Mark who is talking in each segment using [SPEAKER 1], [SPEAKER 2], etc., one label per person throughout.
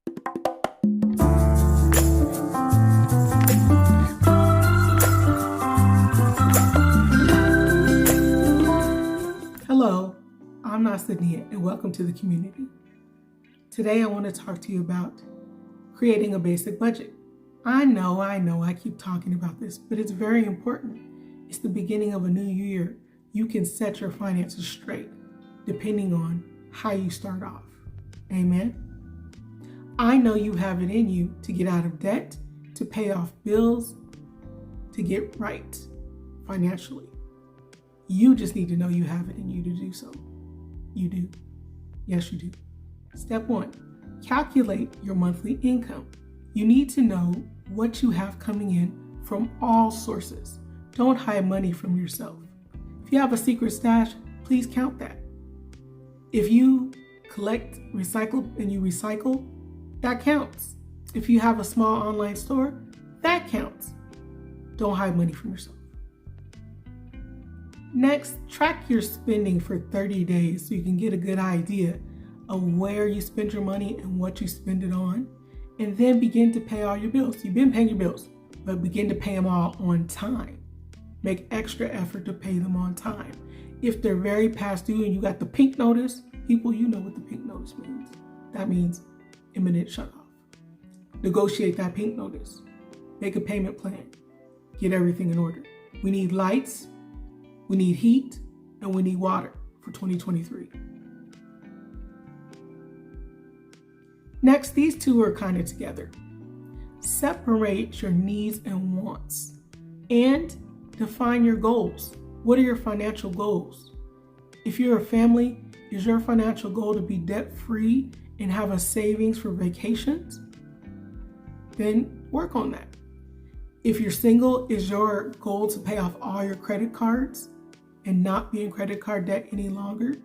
[SPEAKER 1] Hello, I'm SydniaA and welcome to the community. Today I want to talk to you about creating a basic budget. I know, I keep talking about this, but it's very important. It's the beginning of a new year. You can set your finances straight depending on how you start off. Amen. I know you have it in you to get out of debt, to pay off bills, to get right financially. You just need to know you have it in you to do so. You do. Yes, you do. Step 1, calculate your monthly income. You need to know what you have coming in from all sources. Don't hide money from yourself. If you have a secret stash, please count that. If you collect, recycle, and you recycle, that counts. If you have a small online store, that counts. Don't hide money from yourself. Next, track your spending for 30 days so you can get a good idea of where you spend your money and what you spend it on, and then begin to pay all your bills. You've been paying your bills, but begin to pay them all on time. Make extra effort to pay them on time. If they're very past due and you got the pink notice, people, you know what the pink notice means. That means imminent shutoff. Negotiate that pink notice. Make a payment plan. Get everything in order. We need lights, we need heat, and we need water for 2023. Next, these two are kind of together. Separate your needs and wants and define your goals. What are your financial goals? If you're a family, is your financial goal to be debt-free and have a savings for vacations? Then work on that. If you're single, is your goal to pay off all your credit cards and not be in credit card debt any longer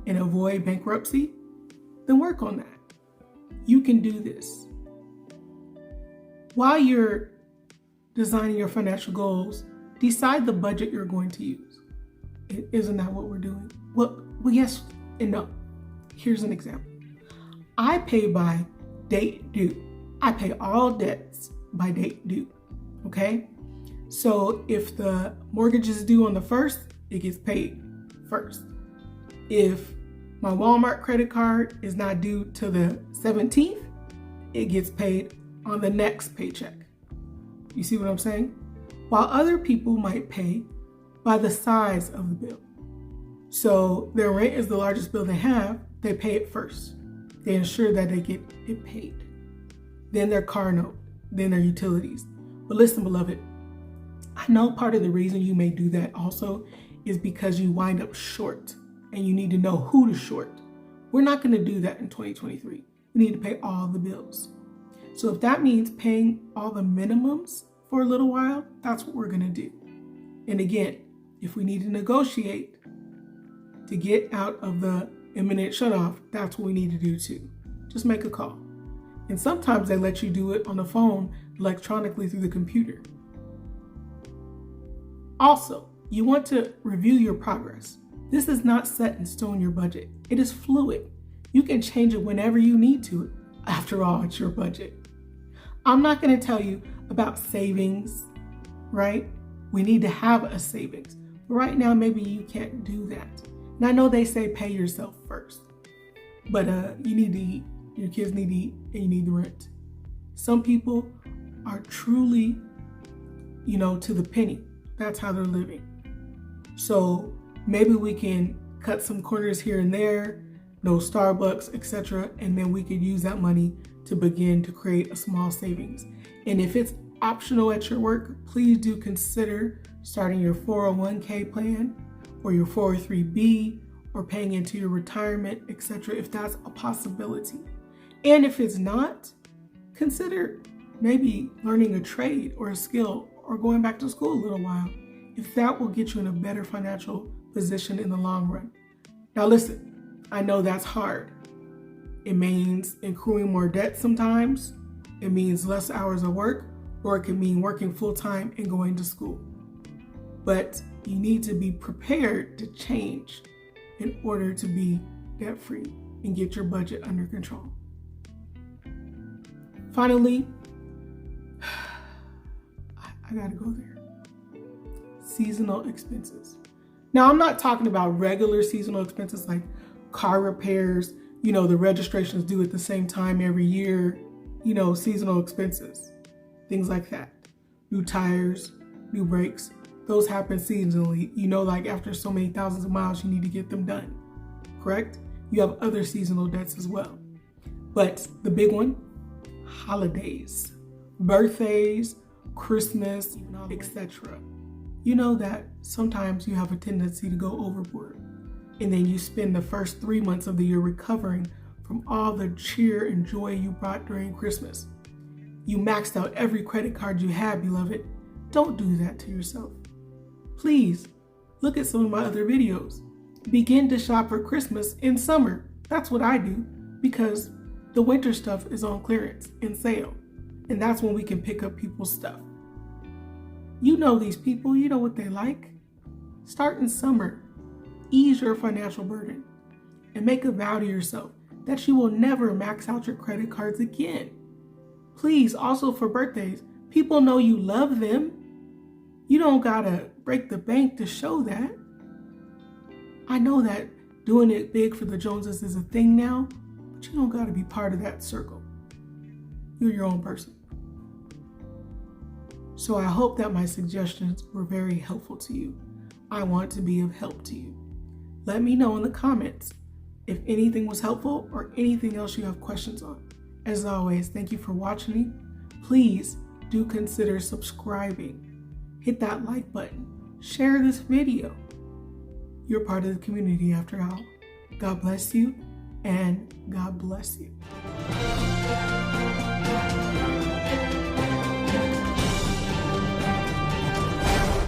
[SPEAKER 1] and avoid bankruptcy? Then work on that. You can do this. While you're designing your financial goals, decide the budget you're going to use. Isn't that what we're doing? Well, yes and no. Here's an example. I pay by date due. I pay all debts by date due, okay? So if the mortgage is due on the 1st, it gets paid first. If my Walmart credit card is not due till the 17th, it gets paid on the next paycheck. You see what I'm saying? While other people might pay by the size of the bill. So their rent is the largest bill they have, they pay it first. They ensure that they get it paid. Then their car note, then their utilities. But listen, beloved, I know part of the reason you may do that also is because you wind up short and you need to know who to short. We're not going to do that in 2023. We need to pay all the bills. So if that means paying all the minimums for a little while, that's what we're going to do. And again, if we need to negotiate to get out of the imminent shutoff, that's what we need to do too. Just make a call. And sometimes they let you do it on the phone electronically through the computer. Also, you want to review your progress. This is not set in stone, your budget. It is fluid. You can change it whenever you need to. After all, it's your budget. I'm not going to tell you about savings, right? We need to have a savings. But right now, maybe you can't do that. And I know they say pay yourself first, but you need to eat. Your kids need to eat and you need the rent. Some people are truly, to the penny. That's how they're living. So maybe we can cut some corners here and there, no Starbucks, etc. And then we could use that money to begin to create a small savings. And if it's optional at your work, please do consider starting your 401k plan or your 403b or paying into your retirement, etc. if that's a possibility. And if it's not, consider maybe learning a trade or a skill or going back to school a little while, if that will get you in a better financial position in the long run. Now listen, I know that's hard. It means accruing more debt sometimes. It means less hours of work, or it can mean working full-time and going to school. But you need to be prepared to change in order to be debt-free and get your budget under control. Finally, I gotta go there. Seasonal expenses. Now, I'm not talking about regular seasonal expenses like car repairs, the registration is due at the same time every year, seasonal expenses, things like that. New tires, new brakes, those happen seasonally. Like after so many thousands of miles, you need to get them done, correct? You have other seasonal debts as well. But the big one, holidays, birthdays, Christmas, etc. You know that sometimes you have a tendency to go overboard, and then you spend the first 3 months of the year recovering from all the cheer and joy you brought during Christmas. You maxed out every credit card you had, beloved. Don't do that to yourself. Please, look at some of my other videos. Begin to shop for Christmas in summer. That's what I do, because the winter stuff is on clearance and sale, and that's when we can pick up people's stuff. You know these people, you know what they like. Start in summer. Ease your financial burden and make a vow to yourself that you will never max out your credit cards again. Please, also for birthdays, people know you love them. You don't gotta break the bank to show that. I know that doing it big for the Joneses is a thing now, but you don't gotta be part of that circle. You're your own person. So I hope that my suggestions were very helpful to you. I want to be of help to you. Let me know in the comments if anything was helpful or anything else you have questions on. As always, thank you for watching me. Please do consider subscribing. Hit that like button. Share this video. You're part of the community after all. God bless you, and God bless you.